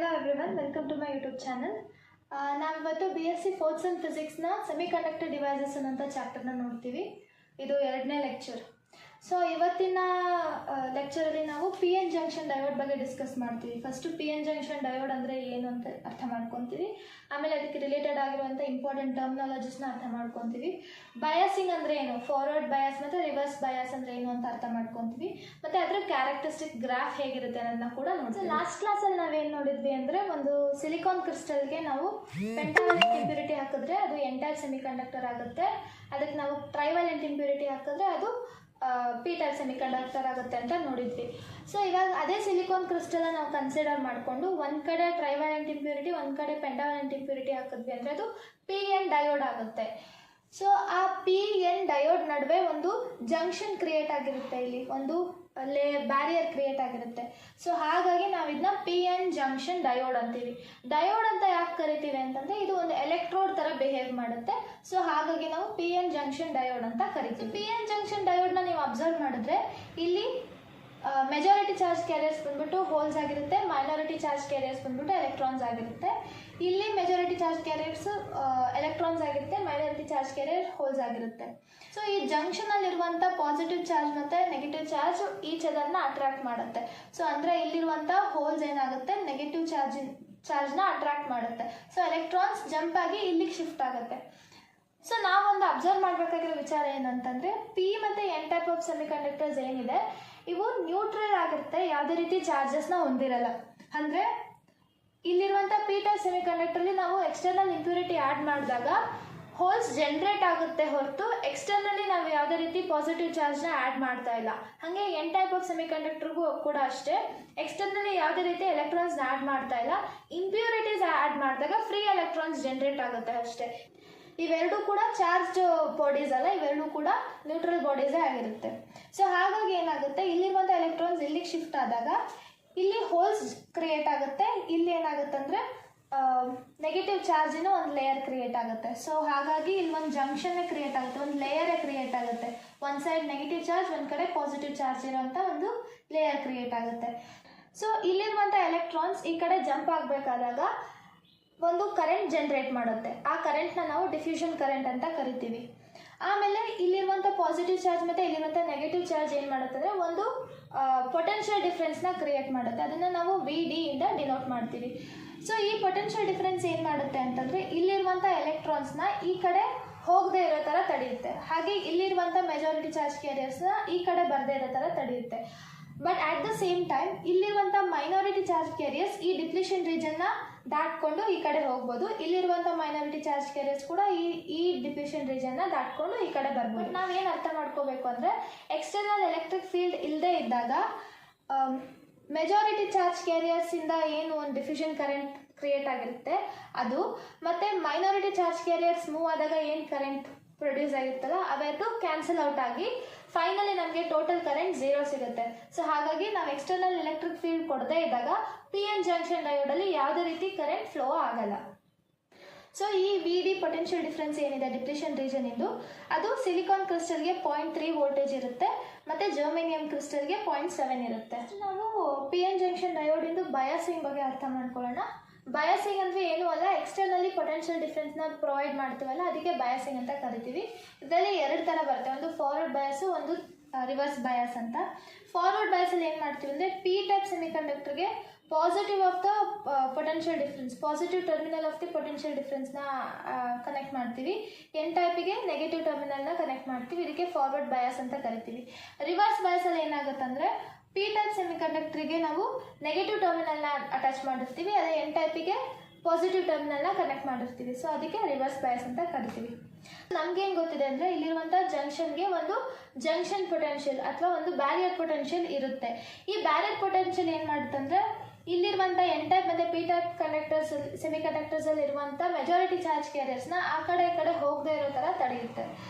Hello everyone, welcome to my YouTube channel. ನಾವಿವತ್ತು BSc 4th Sem Physics semiconductor devices ಅನ್ನೋ ಚಾಪ್ಟರ್ನ ನೋಡ್ತೀವಿ. ಇದು ಎರಡನೇ ಲೆಕ್ಚರ್. ಸೊ ಇವತ್ತಿನ ಲೆಕ್ಚರಲ್ಲಿ ನಾವು PN ಜಂಕ್ಷನ್ ಡಯೋಡ್ ಬಗ್ಗೆ ಡಿಸ್ಕಸ್ ಮಾಡ್ತೀವಿ. ಫಸ್ಟ್ PN ಜಂಕ್ಷನ್ ಡಯೋಡ್ ಅಂದರೆ ಏನು ಅಂತ ಅರ್ಥ ಮಾಡ್ಕೊತೀವಿ. ಆಮೇಲೆ ಅದಕ್ಕೆ ರಿಲೇಟೆಡ್ ಆಗಿರುವಂಥ ಇಂಪಾರ್ಟೆಂಟ್ ಟರ್ಮಿನಾಲಜೀಸ್ನ ಅರ್ಥ ಮಾಡ್ಕೊತೀವಿ. ಬಯಾಸಿಂಗ್ ಅಂದರೆ ಏನು, ಫಾರ್ವರ್ಡ್ ಬಯಾಸ್ ಮತ್ತು ರಿವರ್ಸ್ ಬಯಾಸ್ ಅಂದರೆ ಏನು ಅಂತ ಅರ್ಥ ಮಾಡ್ಕೊತೀವಿ. ಮತ್ತು ಅದರ ಕ್ಯಾರೆಕ್ಟರಿಸ್ಟಿಕ್ ಗ್ರಾಫ್ ಹೇಗಿರುತ್ತೆ ಅನ್ನೋದನ್ನ ಕೂಡ ನೋಡ್ತೀವಿ. ಲಾಸ್ಟ್ ಕ್ಲಾಸಲ್ಲಿ ನಾವೇನು ನೋಡಿದ್ವಿ ಅಂದರೆ ಒಂದು ಸಿಲಿಕಾನ್ ಕ್ರಿಸ್ಟಲ್ಗೆ ನಾವು ಪೆಂಟಾವಲೆಂಟ್ ಇಂಪ್ಯೂರಿಟಿ ಹಾಕಿದ್ರೆ ಅದು ಎನ್ ಟೈಪ್ ಸೆಮಿಕಂಡಕ್ಟರ್ ಆಗುತ್ತೆ. ಅದಕ್ಕೆ ನಾವು ಟ್ರೈವಲೆಂಟ್ ಇಂಪ್ಯೂರಿಟಿ ಹಾಕಿದ್ರೆ ಅದು ಪಿ ಟೈಪ್ ಸೆಮಿಕಂಡಕ್ಟರ್ ಆಗುತ್ತೆ ಅಂತ ನೋಡಿದ್ವಿ. ಸೊ ಇವಾಗ ಅದೇ ಸಿಲಿಕಾನ್ ಕ್ರಿಸ್ಟಲ್ ನಾವು ಕನ್ಸಿಡರ್ ಮಾಡಿಕೊಂಡು ಒಂದು ಕಡೆ ಟ್ರೈವಲೆಂಟ್ ಇಂಪ್ಯೂರಿಟಿ ಒಂದು ಕಡೆ ಪೆಂಟಾವಲೆಂಟ್ ಇಂಪ್ಯೂರಿಟಿ ಹಾಕಿದ್ವಿ ಅಂದರೆ ಅದು PN ಡಯೋಡ್ ಆಗುತ್ತೆ. ಸೊ ಆ PN ಡಯೋಡ್ ನಡುವೆ ಒಂದು ಜಂಕ್ಷನ್ ಕ್ರಿಯೇಟ್ ಆಗಿರುತ್ತೆ, ಇಲ್ಲಿ ಒಂದು ಬ್ಯಾರಿಯರ್ ಕ್ರಿಯೇಟ್ ಆಗಿರುತ್ತೆ. ಸೊ ಹಾಗಾಗಿ ನಾವು ಇದನ್ನ PN ಜಂಕ್ಷನ್ ಡಯೋಡ್ ಅಂತೀವಿ. ಡಯೋಡ್ ಅಂತ ಯಾಕೆ ಕರಿತೀವಿ ಅಂತಂದರೆ ಇದು ಒಂದು ಎಲೆಕ್ಟ್ರೋಡ್ ಥರ ಬಿಹೇವ್ ಮಾಡುತ್ತೆ. ಸೊ ಹಾಗಾಗಿ ನಾವು PN ಜಂಕ್ಷನ್ ಡಯೋಡ್ ಅಂತ ಕರಿತೀವಿ. PN ಜಂಕ್ಷನ್ ಡಯೋಡ್ನ ನೀವು ಅಬ್ಸರ್ವ್ ಮಾಡಿದ್ರೆ ಇಲ್ಲಿ ಮೆಜಾರಿಟಿ ಚಾರ್ಜ್ ಕ್ಯಾರಿಯರ್ಸ್ ಬಂದ್ಬಿಟ್ಟು ಹೋಲ್ಸ್ ಆಗಿರುತ್ತೆ, ಮೈನಾರಿಟಿ ಚಾರ್ಜ್ ಕ್ಯಾರಿಯರ್ಸ್ ಬಂದ್ಬಿಟ್ಟು ಎಲೆಕ್ಟ್ರಾನ್ಸ್ ಆಗಿರುತ್ತೆ. ಇಲ್ಲಿ ಮೆಜಾರಿಟಿ ಚಾರ್ಜ್ ಕ್ಯಾರಿಯರ್ಸ್ ಎಲೆಕ್ಟ್ರಾನ್ಸ್ ಆಗಿರುತ್ತೆ, ಮೈನಾರಿಟಿ ಚಾರ್ಜ್ ಕ್ಯಾರಿಯರ್ ಹೋಲ್ಸ್ ಆಗಿರುತ್ತೆ. ಸೊ ಈ ಜಂಕ್ಷನಲ್ಲಿರುವಂಥ ಪಾಸಿಟಿವ್ ಚಾರ್ಜ್ ಮತ್ತು ನೆಗೆಟಿವ್ ಚಾರ್ಜ್ ಈಚ್ ಅದನ್ನು ಅಟ್ರಾಕ್ಟ್ ಮಾಡುತ್ತೆ. ಸೊ ಅಂದರೆ ಇಲ್ಲಿರುವಂಥ ಹೋಲ್ಸ್ ಏನಾಗುತ್ತೆ, ನೆಗೆಟಿವ್ ಚಾರ್ಜ್ನ ಅಟ್ರಾಕ್ಟ್ ಮಾಡುತ್ತೆ. ಸೊ ಎಲೆಕ್ಟ್ರಾನ್ಸ್ ಜಂಪ್ ಆಗಿ ಇಲ್ಲಿಗೆ ಶಿಫ್ಟ್ ಆಗುತ್ತೆ. ಸೊ ನಾವೊಂದು ಅಬ್ಸರ್ವ್ ಮಾಡಬೇಕಾಗಿರೋ ವಿಚಾರ ಏನಂತಂದರೆ P ಮತ್ತು N ಟೈಪ್ ಆಫ್ ಸೆಮಿಕಂಡಕ್ಟರ್ಸ್ ಏನಿದೆ ಇವು ನ್ಯೂಟ್ರಲ್ ಆಗಿರುತ್ತೆ, ಯಾವುದೇ ರೀತಿ ಚಾರ್ಜಸ್ನ ಹೊಂದಿರಲ್ಲ. ಅಂದರೆ ಇಲ್ಲಿರುವಂಥ P ಟೈಪ್ ಸೆಮಿಕಂಡಕ್ಟರ್ಲಿ ನಾವು ಎಕ್ಸ್ಟರ್ನಲ್ ಇಂಪ್ಯೂರಿಟಿ ಆ್ಯಡ್ ಮಾಡಿದಾಗ ಹೋಲ್ಸ್ ಜನ್ರೇಟ್ ಆಗುತ್ತೆ ಹೊರತು ಎಕ್ಸ್ಟರ್ನಲ್ಲಿ ನಾವು ಯಾವುದೇ ರೀತಿ ಪಾಸಿಟಿವ್ ಚಾರ್ಜ್ನ ಆ್ಯಡ್ ಮಾಡ್ತಾ ಇಲ್ಲ. ಹಾಗೆ N ಟೈಪ್ ಆಫ್ ಸೆಮಿಕಂಡಕ್ಟರ್ಗೂ ಕೂಡ ಅಷ್ಟೇ, ಎಕ್ಸ್ಟರ್ನಲ್ಲಿ ಯಾವುದೇ ರೀತಿ ಎಲೆಕ್ಟ್ರಾನ್ಸ್ನ ಆ್ಯಡ್ ಮಾಡ್ತಾ ಇಲ್ಲ. ಇಂಪ್ಯೂರಿಟೀಸ್ ಆ್ಯಡ್ ಮಾಡಿದಾಗ ಫ್ರೀ ಎಲೆಕ್ಟ್ರಾನ್ಸ್ ಜನ್ರೇಟ್ ಆಗುತ್ತೆ ಅಷ್ಟೇ. ಇವೆರಡೂ ಕೂಡ ಚಾರ್ಜ್ಡ್ ಬಾಡೀಸ್ ಅಲ್ಲ, ಇವೆರಡೂ ಕೂಡ ನ್ಯೂಟ್ರಲ್ ಬಾಡೀಸೇ ಆಗಿರುತ್ತೆ. ಸೊ ಹಾಗಾಗಿ ಏನಾಗುತ್ತೆ, ಇಲ್ಲಿರುವಂಥ ಎಲೆಕ್ಟ್ರಾನ್ಸ್ ಇಲ್ಲಿಗೆ ಶಿಫ್ಟ್ ಆದಾಗ ಇಲ್ಲಿ ಹೋಲ್ಸ್ ಕ್ರಿಯೇಟ್ ಆಗುತ್ತೆ. ಇಲ್ಲಿ ಏನಾಗುತ್ತೆ ಅಂದರೆ ನೆಗೆಟಿವ್ ಚಾರ್ಜಿನ ಒಂದು ಲೇಯರ್ ಕ್ರಿಯೇಟ್ ಆಗುತ್ತೆ. ಸೊ ಹಾಗಾಗಿ ಇಲ್ಲಿ ಒಂದು ಜಂಕ್ಷನ್ನೇ ಕ್ರಿಯೇಟ್ ಆಗುತ್ತೆ, ಒಂದು ಲೇಯರೇ ಕ್ರಿಯೇಟ್ ಆಗುತ್ತೆ. ಒಂದು ಸೈಡ್ ನೆಗೆಟಿವ್ ಚಾರ್ಜ್, ಒಂದು ಕಡೆ ಪಾಸಿಟಿವ್ ಚಾರ್ಜ್ ಇರೋಂಥ ಒಂದು ಲೇಯರ್ ಕ್ರಿಯೇಟ್ ಆಗುತ್ತೆ. ಸೊ ಇಲ್ಲಿರುವಂಥ ಎಲೆಕ್ಟ್ರಾನ್ಸ್ ಈ ಕಡೆ ಜಂಪ್ ಆಗಬೇಕಾದಾಗ ಒಂದು ಕರೆಂಟ್ ಜನ್ರೇಟ್ ಮಾಡುತ್ತೆ. ಆ ಕರೆಂಟ್ನ ನಾವು ಡಿಫ್ಯೂಷನ್ ಕರೆಂಟ್ ಅಂತ ಕರಿತೀವಿ. ಆಮೇಲೆ ಇಲ್ಲಿರುವಂಥ ಪಾಸಿಟಿವ್ ಚಾರ್ಜ್ ಮತ್ತು ಇಲ್ಲಿರುವಂಥ ನೆಗೆಟಿವ್ ಚಾರ್ಜ್ ಏನು ಮಾಡುತ್ತೆ ಅಂದರೆ ಒಂದು ಪೊಟೆನ್ಷಿಯಲ್ ಡಿಫ್ರೆನ್ಸ್ನ ಕ್ರಿಯೇಟ್ ಮಾಡುತ್ತೆ. ಅದನ್ನು ನಾವು VD ಇಂದ ಡಿನೋಟ್ ಮಾಡ್ತೀವಿ. ಸೊ ಈ ಪೊಟೆನ್ಷಿಯಲ್ ಡಿಫ್ರೆನ್ಸ್ ಏನು ಮಾಡುತ್ತೆ ಅಂತಂದರೆ ಇಲ್ಲಿರುವಂಥ ಎಲೆಕ್ಟ್ರಾನ್ಸ್ನ ಈ ಕಡೆ ಹೋಗದೆ ಇರೋ ಥರ ತಡೆಯುತ್ತೆ. ಹಾಗೆ ಇಲ್ಲಿರುವಂಥ ಮೆಜಾರಿಟಿ ಚಾರ್ಜ್ ಕ್ಯಾರಿಯರ್ಸ್ನ ಈ ಕಡೆ ಬರದೇ ಇರೋ ಥರ ತಡೆಯುತ್ತೆ. But at the same time ಇಲ್ಲಿರುವಂಥ ಮೈನಾರಿಟಿ ಚಾರ್ಜ್ ಕ್ಯಾರಿಯರ್ಸ್ ಈ ಡಿಪ್ಲಿಷನ್ ರೀಜನ್ನ ದಾಟ್ಕೊಂಡು ಈ ಕಡೆ ಹೋಗ್ಬೋದು. ಇಲ್ಲಿರುವಂಥ ಮೈನಾರಿಟಿ ಚಾರ್ಜ್ ಕ್ಯಾರಿಯರ್ಸ್ ಕೂಡ ಈ ಡಿಪ್ಲಿಷನ್ ರೀಜನ್ನ ದಾಟ್ಕೊಂಡು ಈ ಕಡೆ ಬರ್ಬೋದು. ನಾವೇನು ಅರ್ಥ ಮಾಡ್ಕೋಬೇಕು ಅಂದರೆ ಎಕ್ಸ್ಟರ್ನಲ್ ಎಲೆಕ್ಟ್ರಿಕ್ ಫೀಲ್ಡ್ ಇಲ್ಲದೆ ಇದ್ದಾಗ ಮೆಜಾರಿಟಿ ಚಾರ್ಜ್ ಕ್ಯಾರಿಯರ್ಸಿಂದ ಏನು ಒಂದು ಡಿಫ್ಯೂಷನ್ ಕರೆಂಟ್ ಕ್ರಿಯೇಟ್ ಆಗಿರುತ್ತೆ ಅದು, ಮತ್ತು ಮೈನಾರಿಟಿ ಚಾರ್ಜ್ ಕ್ಯಾರಿಯರ್ಸ್ ಮೂವ್ ಆದಾಗ ಏನು ಕರೆಂಟ್ ಪ್ರೊಡ್ಯೂಸ್ ಆಗಿರುತ್ತಲ್ಲ ಅವೆರಡು ಕ್ಯಾನ್ಸಲ್ ಔಟ್ ಆಗಿ ಫೈನಲಿ ನಮಗೆ ಟೋಟಲ್ ಕರೆಂಟ್ 0 ಸಿಗುತ್ತೆ. ಸೊ ಹಾಗಾಗಿ ನಾವು ಎಕ್ಸ್ಟರ್ನಲ್ ಎಲೆಕ್ಟ್ರಿಕ್ ಫೀಲ್ಡ್ ಕೊಡದೇ ಇದ್ದಾಗ PN ಜಂಕ್ಷನ್ ಡಯೋಡಲ್ಲಿ ಯಾವುದೇ ರೀತಿ ಕರೆಂಟ್ ಫ್ಲೋ ಆಗಲ್ಲ. ಸೊ ಈ VD ಪೊಟೆನ್ಷಿಯಲ್ ಡಿಫ್ರೆನ್ಸ್ ಏನಿದೆ ಡಿಪ್ಲಿಷನ್ ರೀಜನ್ ಇಂದು, ಅದು ಸಿಲಿಕಾನ್ ಕ್ರಿಸ್ಟಲ್ಗೆ 0.3 ವೋಲ್ಟೇಜ್ ಇರುತ್ತೆ ಮತ್ತು ಜರ್ಮೇನಿಯಂ ಕ್ರಿಸ್ಟಲ್ಗೆ 0.7 ಇರುತ್ತೆ. ನಾವು PN ಜಂಕ್ಷನ್ ಡಯೋಡಿಂದು ಬಯಾಸಿಂಗ್ ಬಗ್ಗೆ ಅರ್ಥ ಮಾಡ್ಕೊಳ್ಳೋಣ. ಬಯಾಸಿಂಗ್ ಅಂದರೆ ಏನೂ ಅಲ್ಲ, ಎಕ್ಸ್ಟರ್ನಲ್ಲಿ ಪೊಟೆನ್ಷಿಯಲ್ ಡಿಫ್ರೆನ್ಸ್ನ ಪ್ರೊವೈಡ್ ಮಾಡ್ತೀವಲ್ಲ ಅದಕ್ಕೆ ಬಯಾಸಿಂಗ್ ಅಂತ ಕರಿತೀವಿ. ಇದರಲ್ಲಿ ಎರಡು ಥರ ಬರುತ್ತೆ, ಒಂದು ಫಾರ್ವರ್ಡ್ ಬಯಾಸು, ಒಂದು ರಿವರ್ಸ್ ಬಯಾಸ್ ಅಂತ. ಫಾರ್ವರ್ಡ್ ಬಯಾಸಲ್ಲಿ ಏನು ಮಾಡ್ತೀವಿ ಅಂದರೆ P ಟೈಪ್ ಸೆಮಿಕಂಡಕ್ಟರ್ಗೆ positive of the potential difference, positive terminal of the potential ಡಿಫ್ರೆನ್ಸ್ನ ಕನೆಕ್ಟ್ ಮಾಡ್ತೀವಿ. N ಟೈಪಿಗೆ ನೆಗೆಟಿವ್ ಟರ್ಮಿನಲ್ನ ಕನೆಕ್ಟ್ ಮಾಡ್ತೀವಿ. ಇದಕ್ಕೆ ಫಾರ್ವರ್ಡ್ ಬಯಾಸ್ ಅಂತ ಕರಿತೀವಿ. ರಿವರ್ಸ್ ಬಯಾಸಲ್ಲಿ ಏನಾಗುತ್ತೆ ಅಂದರೆ P ಟೈಪ್ ಸೆಮಿಕಂಡಕ್ಟರ್ಗೆ ನಾವು ನೆಗೆಟಿವ್ ಟರ್ಮಿನಲ್ನ ಅಟ್ಯಾಚ್ ಮಾಡಿರ್ತೀವಿ, ಅದೇ N ಟೈಪಿಗೆ ಪಾಸಿಟಿವ್ ಟರ್ಮಿನಲ್ನ ಕನೆಕ್ಟ್ ಮಾಡಿರ್ತೀವಿ. ಸೊ ಅದಕ್ಕೆ ರಿವರ್ಸ್ ಬಯಾಸ್ ಅಂತ ಕರಿತೀವಿ. ನಮಗೇನು ಗೊತ್ತಿದೆ ಅಂದರೆ ಇಲ್ಲಿರುವಂಥ ಜಂಕ್ಷನ್ಗೆ ಒಂದು ಜಂಕ್ಷನ್ ಪೊಟೆನ್ಷಿಯಲ್ ಅಥವಾ ಒಂದು ಬ್ಯಾರಿಯರ್ ಪೊಟೆನ್ಷಿಯಲ್ ಇರುತ್ತೆ. ಈ ಬ್ಯಾರಿಯರ್ ಪೊಟೆನ್ಷಿಯಲ್ ಏನು ಮಾಡುತ್ತೆ ಅಂದರೆ ಇಲ್ಲಿರುವಂಥ N ಟೈಪ್ ಮತ್ತು P ಟೈಪ್ ಸೆಮಿಕಂಡಕ್ಟರ್ಸಲ್ಲಿ ಇರುವಂಥ ಮೆಜಾರಿಟಿ ಚಾರ್ಜ್ ಕ್ಯಾರಿಯರ್ಸ್ನ ಆ ಕಡೆ ಈ ಕಡೆ ಹೋಗದೇ ಇರೋ ಥರ ತಡೆಯುತ್ತೆ.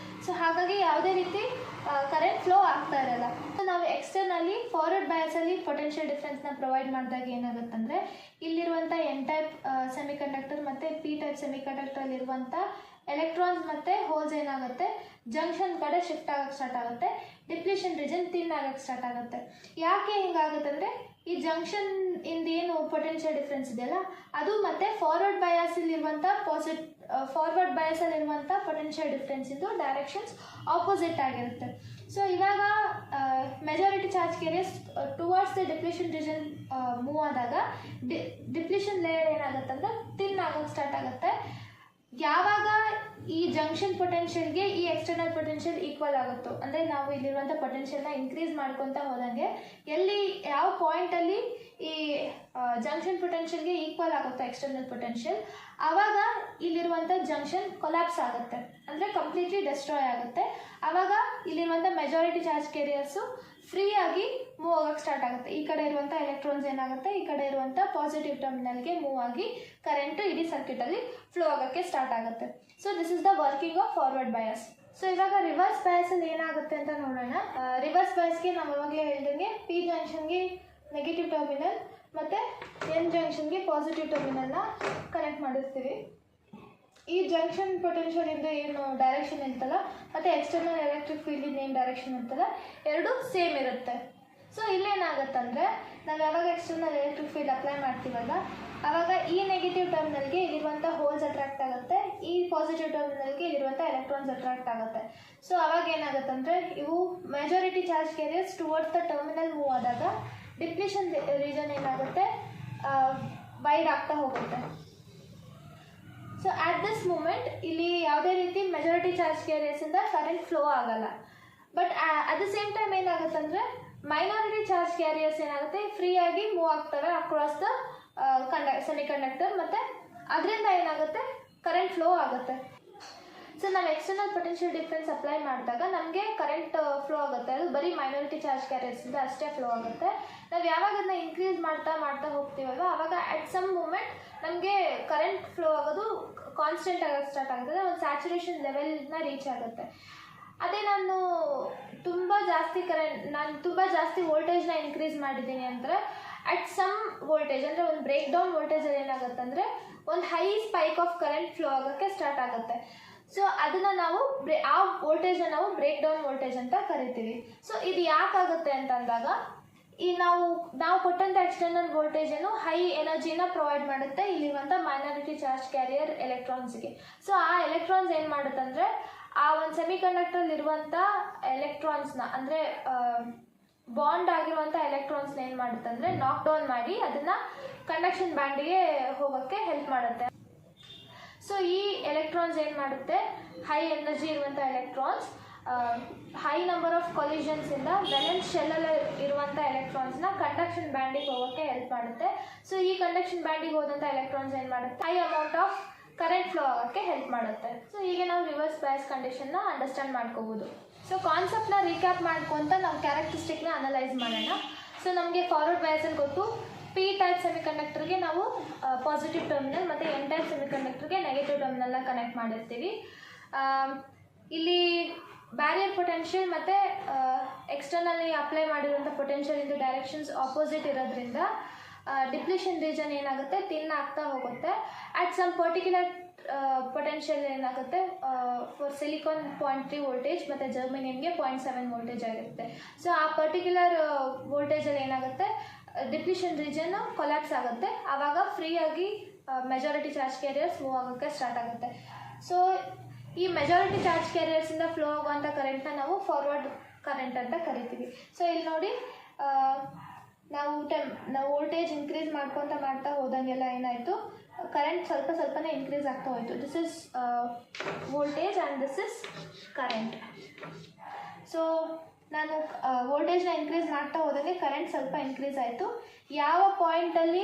ಸೊ ಹಾಗಾಗಿ ಯಾವುದೇ ರೀತಿ ಕರೆಂಟ್ ಫ್ಲೋ ಆಗ್ತಾ ಇರಲ್ಲ. ನಾವು ಎಕ್ಸ್ಟರ್ನಲ್ಲಿ ಫಾರ್ವರ್ಡ್ ಬಯಾಸಲ್ಲಿ ಪೊಟೆನ್ಷಿಯಲ್ ಡಿಫ್ರೆನ್ಸ್ನ ಪ್ರೊವೈಡ್ ಮಾಡಿದಾಗ ಏನಾಗುತ್ತೆ ಅಂದರೆ ಇಲ್ಲಿರುವಂಥ N ಟೈಪ್ ಸೆಮಿಕಂಡಕ್ಟರ್ ಮತ್ತು P ಟೈಪ್ ಸೆಮಿಕಂಡಕ್ಟರಲ್ಲಿರುವಂಥ ಎಲೆಕ್ಟ್ರಾನ್ಸ್ ಮತ್ತು ಹೋಲ್ಸ್ ಏನಾಗುತ್ತೆ ಜಂಕ್ಷನ್ ಕಡೆ ಶಿಫ್ಟ್ ಆಗಕ್ಕೆ ಸ್ಟಾರ್ಟ್ ಆಗುತ್ತೆ, ಡಿಪ್ಲೀಷನ್ ರೀಜನ್ ಥಿನ್ ಆಗಕ್ಕೆ ಸ್ಟಾರ್ಟ್ ಆಗುತ್ತೆ. ಯಾಕೆ ಹಿಂಗಾಗುತ್ತೆ ಅಂದರೆ ಈ ಜಂಕ್ಷನ್ ಇಂದ ಏನು ಪೊಟೆನ್ಷಿಯಲ್ ಡಿಫ್ರೆನ್ಸ್ ಇದೆಯಲ್ಲ ಅದು ಮತ್ತು ಫಾರ್ವರ್ಡ್ ಬಯಾಸಲ್ಲಿರುವಂಥ ಫಾರ್ವರ್ಡ್ ಬಯಾಸಲ್ಲಿರುವಂಥ ಪೊಟೆನ್ಷಿಯಲ್ ಡಿಫ್ರೆನ್ಸ್ ಇದು ಡೈರೆಕ್ಷನ್ಸ್ ಆಪೋಸಿಟ್ ಆಗಿರುತ್ತೆ. ಸೊ ಇವಾಗ majority charge carriers towards the depletion region move ಆದಾಗ ಡಿಪ್ಲೀಷನ್ ಲೇಯರ್ ಏನಾಗುತ್ತೆ ಅಂದರೆ ಥಿನ್ ಆಗೋಕ್ಕೆ ಸ್ಟಾರ್ಟ್ ಆಗುತ್ತೆ. ಯಾವಾಗ ಈ ಜಂಕ್ಷನ್ ಪೊಟೆನ್ಷಿಯಲ್ಗೆ ಈ ಎಕ್ಸ್ಟರ್ನಲ್ ಪೊಟೆನ್ಷಿಯಲ್ ಈಕ್ವಲ್ ಆಗುತ್ತೋ, ಅಂದರೆ ನಾವು ಇಲ್ಲಿರುವಂಥ ಪೊಟೆನ್ಷಿಯಲ್ನ ಇನ್ಕ್ರೀಸ್ ಮಾಡ್ಕೊತಾ ಹೋದಂಗೆ ಎಲ್ಲಿ ಯಾವ ಪಾಯಿಂಟಲ್ಲಿ ಈ ಜಂಕ್ಷನ್ ಪೊಟೆನ್ಷಿಯಲ್ಗೆ ಈಕ್ವಲ್ ಆಗುತ್ತೋ ಎಕ್ಸ್ಟರ್ನಲ್ ಪೊಟೆನ್ಷಿಯಲ್, ಆವಾಗ ಇಲ್ಲಿರುವಂಥ ಜಂಕ್ಷನ್ ಕೊಲ್ಯಾಪ್ಸ್ ಆಗುತ್ತೆ, ಅಂದರೆ ಕಂಪ್ಲೀಟ್ಲಿ ಡೆಸ್ಟ್ರಾಯ್ ಆಗುತ್ತೆ. ಆವಾಗ ಇಲ್ಲಿರುವಂಥ ಮೆಜಾರಿಟಿ ಚಾರ್ಜ್ ಕ್ಯಾರಿಯರ್ಸು ಫ್ರೀಯಾಗಿ ಮೂವ್ ಆಗೋಕ್ಕೆ ಸ್ಟಾರ್ಟ್ ಆಗುತ್ತೆ. ಈ ಕಡೆ ಇರುವಂಥ ಎಲೆಕ್ಟ್ರಾನ್ಸ್ ಏನಾಗುತ್ತೆ ಈ ಕಡೆ ಇರುವಂಥ ಪಾಸಿಟಿವ್ ಟರ್ಮಿನಲ್ಗೆ ಮೂವ್ ಆಗಿ ಕರೆಂಟು ಇಡೀ ಸರ್ಕ್ಯೂಟಲ್ಲಿ ಫ್ಲೋ ಆಗೋಕ್ಕೆ ಸ್ಟಾರ್ಟ್ ಆಗುತ್ತೆ. So this is the working of forward bias. So ಇವಾಗ ರಿವರ್ಸ್ ಬಯಾಸಲ್ಲಿ ಏನಾಗುತ್ತೆ ಅಂತ ನೋಡೋಣ. ರಿವರ್ಸ್ ಬಯಾಸ್ಗೆ ನಾವು ಇವಾಗಲೇ ಹೇಳ್ದಂಗೆ ಪಿ ಜಂಕ್ಷನ್ಗೆ ನೆಗೆಟಿವ್ ಟರ್ಮಿನಲ್ ಮತ್ತು ಎನ್ ಜಂಕ್ಷನ್ಗೆ ಪಾಸಿಟಿವ್ ಟರ್ಮಿನಲ್ನ ಕನೆಕ್ಟ್ ಮಾಡಿರ್ತೀವಿ. ಈ ಜಂಕ್ಷನ್ ಪೊಟೆನ್ಷಿಯಲಿಂದ ಏನು ಡೈರೆಕ್ಷನ್ ಇರ್ತಲ್ಲ ಮತ್ತು ಎಕ್ಸ್ಟರ್ನಲ್ ಎಲೆಕ್ಟ್ರಿಕ್ ಫೀಲ್ಡಿಂದ ಏನು ಡೈರೆಕ್ಷನ್ ಇರ್ತಲ್ಲ ಎರಡೂ ಸೇಮ್ ಇರುತ್ತೆ. ಸೊ ಇಲ್ಲೇನಾಗುತ್ತಂದರೆ ನಾವು ಯಾವಾಗ ಎಕ್ಸ್ಟರ್ನಲ್ ಎಲೆಕ್ಟ್ರಿಕ್ ಫೀಲ್ಡ್ ಅಪ್ಲೈ ಮಾಡ್ತೀವಲ್ಲ ಆವಾಗ ಈ ನೆಗೆಟಿವ್ ಟರ್ಮಿನಲ್ಗೆ ಇಲ್ಲಿರುವಂಥ ಹೋಲ್ಸ್ ಅಟ್ರಾಕ್ಟ್ ಆಗುತ್ತೆ, ಈ ಪಾಸಿಟಿವ್ ಟರ್ಮಿನಲ್ಗೆ ಇಲ್ಲಿರುವಂಥ ಎಲೆಕ್ಟ್ರಾನ್ಸ್ ಅಟ್ರಾಕ್ಟ್ ಆಗುತ್ತೆ. ಸೊ ಅವಾಗ ಏನಾಗುತ್ತೆ ಅಂದರೆ ಇವು majority charge carriers towards the terminal move ಆದಾಗ ಡಿಪ್ಲೀಷನ್ ರೀಜನ್ ಏನಾಗುತ್ತೆ ವೈಡ್ ಆಗ್ತಾ ಹೋಗುತ್ತೆ. ಸೊ ಆಟ್ ದಿಸ್ ಮೂಮೆಂಟ್ ಇಲ್ಲಿ ಯಾವುದೇ ರೀತಿ ಮೆಜಾರಿಟಿ ಚಾರ್ಜ್ ಕ್ಯಾರಿಯರ್ಸಿಂದ ಕರೆಂಟ್ ಫ್ಲೋ ಆಗಲ್ಲ. But at the same time ಏನಾಗುತ್ತೆ ಅಂದರೆ ಮೈನಾರಿಟಿ ಚಾರ್ಜ್ ಕ್ಯಾರಿಯರ್ಸ್ ಏನಾಗುತ್ತೆ ಫ್ರೀಯಾಗಿ ಮೂವ್ ಆಗ್ತವೆ ಅಕ್ರಾಸ್ ದ ಸೆಮಿಕಂಡಕ್ಟರ್, ಮತ್ತು ಅದರಿಂದ ಏನಾಗುತ್ತೆ ಕರೆಂಟ್ ಫ್ಲೋ ಆಗುತ್ತೆ. ಸೊ ನಾವು ಎಕ್ಸ್ಟರ್ನಲ್ ಪೊಟೆನ್ಷಿಯಲ್ ಡಿಫ್ರೆನ್ಸ್ ಅಪ್ಲೈ ಮಾಡಿದಾಗ ನಮಗೆ ಕರೆಂಟ್ ಫ್ಲೋ ಆಗುತ್ತೆ, ಅದು ಬರೀ ಮೈನಾರಿಟಿ ಚಾರ್ಜ್ ಕ್ಯಾರಿಯರ್ಸಿಂದ ಅಷ್ಟೇ ಫ್ಲೋ ಆಗುತ್ತೆ. ನಾವು ಯಾವಾಗ ಅದನ್ನ ಇನ್ಕ್ರೀಸ್ ಮಾಡ್ತಾ ಹೋಗ್ತೀವಲ್ವ ಆವಾಗ ಅಟ್ ಸಮ್ ಮೂಮೆಂಟ್ ನಮಗೆ ಕರೆಂಟ್ ಫ್ಲೋ ಆಗೋದು ಕಾನ್ಸ್ಟೆಂಟ್ ಆಗೋಕ್ಕೆ ಸ್ಟಾರ್ಟ್ ಆಗುತ್ತೆ, ಒಂದು ಸ್ಯಾಚುರೇಷನ್ ಲೆವೆಲ್ನ ರೀಚ್ ಆಗುತ್ತೆ. ಅದೇ ನಾನು ತುಂಬ ಜಾಸ್ತಿ ವೋಲ್ಟೇಜ್ನ ಇನ್ಕ್ರೀಸ್ ಮಾಡಿದ್ದೀನಿ ಅಂದರೆ ಅಟ್ ಸಮ್ ವೋಲ್ಟೇಜ್ ಅಂದರೆ ಒಂದು ಬ್ರೇಕ್ ಡೌನ್ ವೋಲ್ಟೇಜಲ್ಲಿ ಏನಾಗುತ್ತೆ ಅಂದರೆ ಒಂದು high spike of current flow ಆಗೋಕ್ಕೆ ಸ್ಟಾರ್ಟ್ ಆಗುತ್ತೆ. ಸೊ ಅದನ್ನು ನಾವು ಆ ವೋಲ್ಟೇಜನ್ನು ನಾವು ಬ್ರೇಕ್ ಡೌನ್ ವೋಲ್ಟೇಜ್ ಅಂತ ಕರಿತೀವಿ. ಸೊ ಇದು ಯಾಕಾಗುತ್ತೆ ಅಂತಂದಾಗ ಈ ನಾವು ಕೊಟ್ಟಂಥ ಎಕ್ಸ್ಟರ್ನಲ್ ವೋಲ್ಟೇಜ್ ಏನು ಹೈ ಎನರ್ಜಿನ ಪ್ರೊವೈಡ್ ಮಾಡುತ್ತೆ ಇಲ್ಲಿರುವಂಥ ಮೈನಾರಿಟಿ ಚಾರ್ಜ್ ಕ್ಯಾರಿಯರ್ ಎಲೆಕ್ಟ್ರಾನ್ಸ್ಗೆ. ಸೊ ಆ ಎಲೆಕ್ಟ್ರಾನ್ಸ್ ಏನು ಮಾಡುತ್ತೆ ಅಂದರೆ ಆ ಒಂದು ಸೆಮಿಕಂಡಕ್ಟರ್ಲಿರುವಂಥ ಎಲೆಕ್ಟ್ರಾನ್ಸ್ನ ಅಂದರೆ ಬಾಂಡ್ ಆಗಿರುವಂಥ ಎಲೆಕ್ಟ್ರಾನ್ಸ್ನ ಏನು ಮಾಡುತ್ತೆ ಅಂದರೆ ನಾಕ್ ಡೌನ್ ಮಾಡಿ ಅದನ್ನು ಕಂಡಕ್ಷನ್ ಬ್ಯಾಂಡಿಗೆ ಹೋಗೋಕ್ಕೆ ಹೆಲ್ಪ್ ಮಾಡುತ್ತೆ. ಸೊ ಈ ಎಲೆಕ್ಟ್ರಾನ್ಸ್ ಏನು ಮಾಡುತ್ತೆ ಹೈ ಎನರ್ಜಿ ಇರುವಂಥ ಎಲೆಕ್ಟ್ರಾನ್ಸ್ ಹೈ ನಂಬರ್ ಆಫ್ ಕೊಲಿಷನ್ಸಿಂದ ವೇಲೆನ್ಸ್ ಶೆಲ್ಲಲ್ಲಿ ಇರುವಂಥ ಎಲೆಕ್ಟ್ರಾನ್ಸ್ನ ಕಂಡಕ್ಷನ್ ಬ್ಯಾಂಡಿಗೆ ಹೋಗೋಕ್ಕೆ ಹೆಲ್ಪ್ ಮಾಡುತ್ತೆ. ಸೊ ಈ ಕಂಡಕ್ಷನ್ ಬ್ಯಾಂಡಿಗೆ ಹೋದಂಥ ಎಲೆಕ್ಟ್ರಾನ್ಸ್ ಏನು ಮಾಡುತ್ತೆ high amount of current flow ಆಗೋಕ್ಕೆ ಹೆಲ್ಪ್ ಮಾಡುತ್ತೆ. ಸೊ ಹೀಗೆ ನಾವು ರಿವರ್ಸ್ ಬಯಾಸ್ ಕಂಡೀಷನ್ನ ಅಂಡರ್ಸ್ಟ್ಯಾಂಡ್ ಮಾಡ್ಕೋಬೋದು. ಸೊ ಕಾನ್ಸೆಪ್ಟ್ನ ರೀಕ್ಯಾಪ್ ಮಾಡ್ಕೊತ ನಾವು ಕ್ಯಾರೆಕ್ಟರಿಸ್ಟಿಕ್ನ ಅನಲೈಸ್ ಮಾಡೋಣ. ಸೊ ನಮಗೆ ಫಾರ್ವರ್ಡ್ ಬಯಾಸಲ್ಲಿ ಗೊತ್ತು ಪಿ ಟೈಪ್ ಸೆಮಿಕಂಡಕ್ಟರ್ಗೆ ನಾವು ಪಾಸಿಟಿವ್ ಟರ್ಮಿನಲ್ ಮತ್ತು ಎನ್ ಟೈಪ್ ಸೆಮಿಕಂಡಕ್ಟರ್ಗೆ ನೆಗೆಟಿವ್ ಟರ್ಮಿನಲ್ನ ಕನೆಕ್ಟ್ ಮಾಡಿರ್ತೀವಿ. ಇಲ್ಲಿ ಬ್ಯಾರಿಯರ್ ಪೊಟೆನ್ಷಿಯಲ್ ಮತ್ತು ಎಕ್ಸ್ಟರ್ನಲ್ಲಿ ಅಪ್ಲೈ ಮಾಡಿರುವಂಥ ಪೊಟೆನ್ಷಿಯಲ್ ಡೈರೆಕ್ಷನ್ಸ್ ಆಪೋಸಿಟ್ ಇರೋದ್ರಿಂದ ಡಿಪ್ಲೀಷನ್ ರೀಜನ್ ಏನಾಗುತ್ತೆ ಥಿನ್ ಆಗ್ತಾ ಹೋಗುತ್ತೆ. ಅಟ್ ಸಮ್ ಪರ್ಟಿಕ್ಯುಲರ್ ಪೊಟೆನ್ಷಿಯಲ್ ಏನಾಗುತ್ತೆ ಫಾರ್ ಸಿಲಿಕಾನ್ 0.3 ವೋಲ್ಟೇಜ್ ಮತ್ತು ಜರ್ಮೇನಿಯಮ್ಗೆ 0.7 ವೋಲ್ಟೇಜ್ ಆಗಿರುತ್ತೆ. ಸೊ ಆ ಪರ್ಟಿಕ್ಯುಲರ್ ವೋಲ್ಟೇಜಲ್ಲಿ ಏನಾಗುತ್ತೆ ಡಿಪ್ಲೀಷನ್ ರೀಜನ್ ಕೊಲ್ಯಾಪ್ಸ್ ಆಗುತ್ತೆ, ಆವಾಗ ಫ್ರೀಯಾಗಿ ಮೆಜಾರಿಟಿ ಚಾರ್ಜ್ ಕ್ಯಾರಿಯರ್ಸ್ ಮೂವ್ ಆಗೋಕ್ಕೆ ಸ್ಟಾರ್ಟ್ ಆಗುತ್ತೆ. ಸೊ ಈ ಮೆಜಾರಿಟಿ ಚಾರ್ಜ್ ಕ್ಯಾರಿಯರ್ಸಿಂದ ಫ್ಲೋ ಆಗುವಂಥ ಕರೆಂಟ್ನ ನಾವು ಫಾರ್ವರ್ಡ್ ಕರೆಂಟ್ ಅಂತ ಕರಿತೀವಿ. ಸೊ ಇಲ್ಲಿ ನೋಡಿ ನಾವು ವೋಲ್ಟೇಜ್ ಇನ್ಕ್ರೀಸ್ ಮಾಡ್ತಾ ಹೋದಂಗೆಲ್ಲ ಏನಾಯಿತು ಕರೆಂಟ್ ಸ್ವಲ್ಪನೇ ಇನ್ಕ್ರೀಸ್ ಆಗ್ತಾ ಹೋಯಿತು. This is voltage and this is current. So ನಾನು ವೋಲ್ಟೇಜ್ನ ಇನ್ಕ್ರೀಸ್ ಮಾಡ್ತಾ ಹೋದಂಗೆ ಕರೆಂಟ್ ಸ್ವಲ್ಪ ಇನ್ಕ್ರೀಸ್ ಆಯಿತು. ಯಾವ ಪಾಯಿಂಟಲ್ಲಿ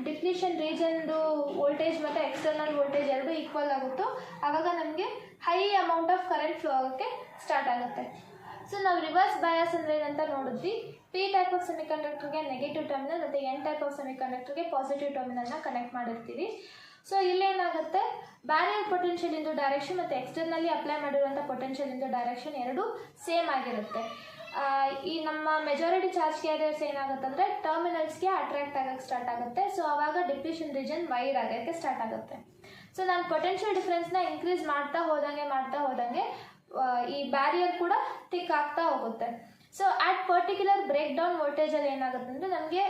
ಡಿಪ್ಲೀಷನ್ ರೀಜನ್ದು ವೋಲ್ಟೇಜ್ ಮತ್ತು ಎಕ್ಸ್ಟರ್ನಲ್ ವೋಲ್ಟೇಜ್ ಎರಡೂ ಈಕ್ವಲ್ ಆಗುತ್ತೋ ಆವಾಗ ನಮಗೆ high amount of current flow ಆಗೋಕ್ಕೆ ಸ್ಟಾರ್ಟ್ ಆಗುತ್ತೆ. ಸೊ ನಾವು ರಿವರ್ಸ್ ಬಯಾಸ್ ಅಂದರೆ ಏನಂತ ನೋಡಿದ್ವಿ, ಪಿ ಟೈಪ್ ಆಫ್ ಸೆಮಿಕಂಡಕ್ಟರ್ಗೆ ನೆಗೆಟಿವ್ ಟರ್ಮಿನಲ್ ಮತ್ತು ಎನ್ ಟೈಪ್ ಆಫ್ ಸೆಮಿಕಂಡಕ್ಟರ್ಗೆ ಪಾಸಿಟಿವ್ ಟರ್ಮಿನಲ್ನ ಕನೆಕ್ಟ್ ಮಾಡಿರ್ತೀವಿ. ಸೊ ಇಲ್ಲೇನಾಗುತ್ತೆ ಬ್ಯಾರಿಯರ್ ಪೊಟೆನ್ಷಿಯಲ್ ಇಂದು ಡೈರೆಕ್ಷನ್ ಮತ್ತು ಎಕ್ಸ್ಟರ್ನಲ್ಲಿ ಅಪ್ಲೈ ಮಾಡಿರುವಂಥ ಪೊಟೆನ್ಷಿಯಲ್ ಇಂದು ಡೈರೆಕ್ಷನ್ ಎರಡೂ ಸೇಮ್ ಆಗಿರುತ್ತೆ. ಈ ನಮ್ಮ ಮೆಜಾರಿಟಿ ಚಾರ್ಜ್ ಕ್ಯಾರಿಯರ್ಸ್ ಏನಾಗುತ್ತೆ ಅಂದರೆ ಟರ್ಮಿನಲ್ಸ್ಗೆ ಅಟ್ರಾಕ್ಟ್ ಆಗೋಕ್ಕೆ ಸ್ಟಾರ್ಟ್ ಆಗುತ್ತೆ. ಸೊ ಆವಾಗ ಡಿಪ್ಲೀಷನ್ ರೀಜನ್ ವೈಡ್ ಆಗೋಕ್ಕೆ ಸ್ಟಾರ್ಟ್ ಆಗುತ್ತೆ. ಸೊ ನಾನು ಪೊಟೆನ್ಷಿಯಲ್ ಡಿಫ್ರೆನ್ಸ್ನ ಇನ್ಕ್ರೀಸ್ ಮಾಡ್ತಾ ಹೋದಂಗೆ ಈ ಬ್ಯಾರಿಯರ್ ಕೂಡ ಥಿಕ್ ಆಗ್ತಾ ಹೋಗುತ್ತೆ. ಸೊ ಆಟ್ ಪರ್ಟಿಕ್ಯುಲರ್ ಬ್ರೇಕ್ ಡೌನ್ ವೋಲ್ಟೇಜಲ್ಲಿ ಏನಾಗುತ್ತೆ ಅಂದರೆ ನಮಗೆ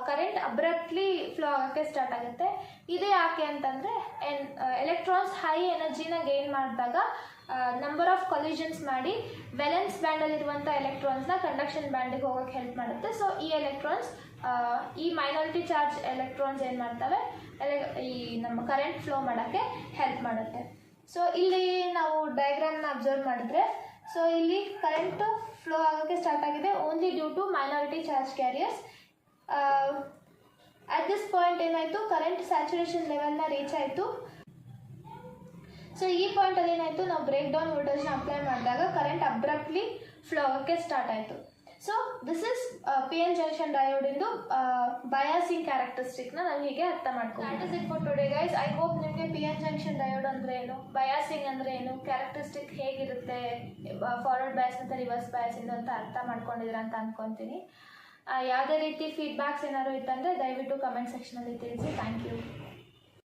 ಕರೆಂಟ್ ಅಬ್ರಪ್ಟ್ಲಿ ಫ್ಲೋ ಆಗೋಕ್ಕೆ ಸ್ಟಾರ್ಟ್ ಆಗುತ್ತೆ. ಇದೇ ಯಾಕೆ ಅಂತಂದರೆ ಎಲೆಕ್ಟ್ರಾನ್ಸ್ ಹೈ ಎನರ್ಜಿನ ಗೇನ್ ಮಾಡಿದಾಗ ನಂಬರ್ ಆಫ್ ಕೊಲಿಷನ್ಸ್ ಮಾಡಿ ವೆಲೆನ್ಸ್ ಬ್ಯಾಂಡಲ್ಲಿರುವಂಥ ಎಲೆಕ್ಟ್ರಾನ್ಸ್ನ ಕಂಡಕ್ಷನ್ ಬ್ಯಾಂಡಿಗೆ ಹೋಗೋಕ್ಕೆ ಹೆಲ್ಪ್ ಮಾಡುತ್ತೆ. ಸೊ ಈ ಎಲೆಕ್ಟ್ರಾನ್ಸ್ ಈ ಮೈನಾರಿಟಿ ಚಾರ್ಜ್ ಎಲೆಕ್ಟ್ರಾನ್ಸ್ ಏನು ಮಾಡ್ತವೆ, ಈ ನಮ್ಮ ಕರೆಂಟ್ ಫ್ಲೋ ಮಾಡೋಕ್ಕೆ ಹೆಲ್ಪ್ ಮಾಡುತ್ತೆ. ಸೊ ಇಲ್ಲಿ ನಾವು ಡಯಾಗ್ರಾಮ್ನ ಅಬ್ಸರ್ವ್ ಮಾಡಿದ್ರೆ, ಸೊ ಇಲ್ಲಿ ಕರೆಂಟು ಫ್ಲೋ ಆಗೋಕ್ಕೆ ಸ್ಟಾರ್ಟ್ ಆಗಿದೆ only due to minority charge carriers. At this point ಏನಾಯಿತು, ಕರೆಂಟ್ ಸ್ಯಾಚುರೇಷನ್ ಲೆವೆಲ್ನ ರೀಚ್ ಆಯಿತು. ಸೊ ಈ ಪಾಯಿಂಟಲ್ಲಿ ಏನಾಯಿತು, ನಾವು ಬ್ರೇಕ್ ಡೌನ್ ವೋಲ್ಟೇಜ್ನ ಅಪ್ಲೈ ಮಾಡಿದಾಗ ಕರೆಂಟ್ ಅಬ್ರಪ್ಟ್ಲಿ ಫ್ಲೋ ಆಗೋಕ್ಕೆ ಸ್ಟಾರ್ಟ್ ಆಯಿತು. So this is P N junction ಡಯೋಡಿಂದು ಬಯಾಸಿಂಗ್ ಕ್ಯಾರೆಕ್ಟರಿಸ್ಟಿಕ್ನ ನಾವು ಹೀಗೆ ಅರ್ಥ ಮಾಡ್ಕೊಂಡು. That is it for today guys. I hope ನಿಮಗೆ ಪಿ ಎನ್ ಜಂಕ್ಷನ್ ಡಯೋಡ್ ಅಂದರೆ ಏನು, ಬಯಾಸಿಂಗ್ ಅಂದರೆ ಏನು, ಕ್ಯಾರೆಕ್ಟರಿಸ್ಟಿಕ್ ಹೇಗಿರುತ್ತೆ, ಫಾರ್ವರ್ಡ್ ಬಯಾಸ್ ಮತ್ತು ರಿವರ್ಸ್ ಬಯಾಸಿಂದು ಅಂತ ಅರ್ಥ ಮಾಡ್ಕೊಂಡಿದ್ದೀರಾ ಅಂತ ಅಂದ್ಕೊತೀನಿ. ಯಾವುದೇ ರೀತಿ ಫೀಡ್ಬ್ಯಾಕ್ಸ್ ಏನಾದ್ರು ಇತ್ತಂದರೆ ದಯವಿಟ್ಟು ಕಮೆಂಟ್ ಸೆಕ್ಷನಲ್ಲಿ ತಿಳಿಸಿ. Thank you.